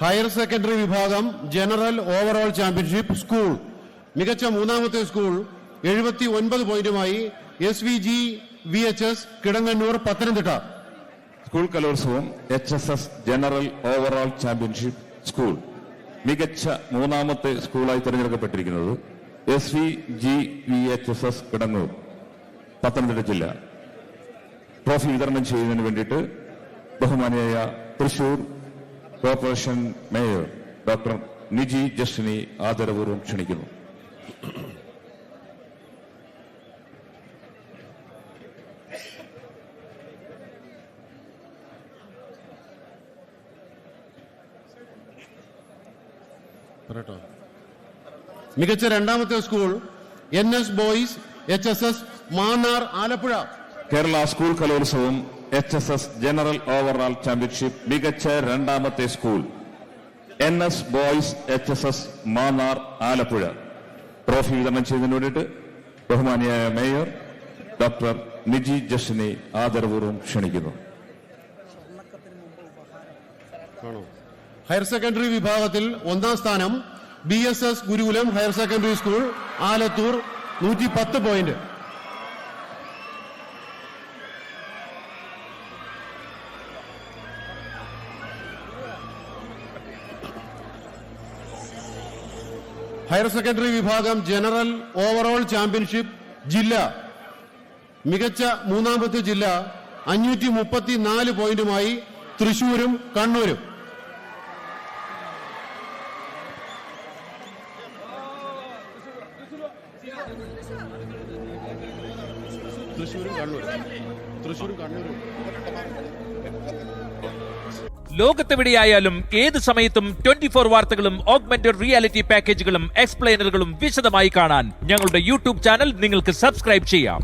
Higher secondary വിഭാഗം general overall championship school മികച്ച മൂന്നാമത്തെ സ്കൂൾ 79 പോയിന്റുമായി SVGVHS Kidangannur Pathanamthitta. School Kalolsavam HSS general overall championship school മികച്ച മൂന്നാമത്തെ സ്കൂളായി തിരഞ്ഞെടുക്കപ്പെട്ടിരിക്കുന്നത് SVGVHS കിടങ്ങൂർ പത്തനംതിട്ട ജില്ല. ട്രോഫി വിതരണം ചെയ്യുന്നതിന് വേണ്ടിയിട്ട് ബഹുമാനിയായ Thrissur corporation mayor doctor Niji ജസ്റ്റിനെ ആദരപൂർവ്വം ക്ഷണിക്കുന്നു. മികച്ച രണ്ടാമത്തെ school NS boys HSS Mannar Alappuzha. Kerala school Kalolsavam HSS general overall championship മികച്ച രണ്ടാമത്തെ school NS boys HSS Mannar Alappuzha. Trophy വിതരണം ചെയ്യുന്നതിന് വേണ്ടിയിട്ട് ബഹുമാനിയായ മേയർ ഡോക്ടർ നിജി ജസ്റ്റിനെ ആദരപൂർവ്വം ക്ഷണിക്കുന്നു. ഹയർ സെക്കൻഡറി വിഭാഗത്തിൽ ഒന്നാം സ്ഥാനം BSS Gurukulam higher secondary school Alathur 110 point. Higher secondary വിഭാഗം ജനറൽ ഓവറോൾ ചാമ്പ്യൻഷിപ്പ് ജില്ല മികച്ച മൂന്നാമത്തെ ജില്ല 534 പോയിന്റുമായി തൃശൂരും കണ്ണൂരും. ലോകത്തെവിടെയായാലും ഏത് സമയത്തും 24 വാർത്തകളും ഓഗ്മെന്റഡ് റിയാലിറ്റി പാക്കേജുകളും എക്സ്പ്ലെയിനറുകളും വിശദമായി കാണാൻ ഞങ്ങളുടെ യൂട്യൂബ് ചാനൽ നിങ്ങൾക്ക് സബ്സ്ക്രൈബ് ചെയ്യാം.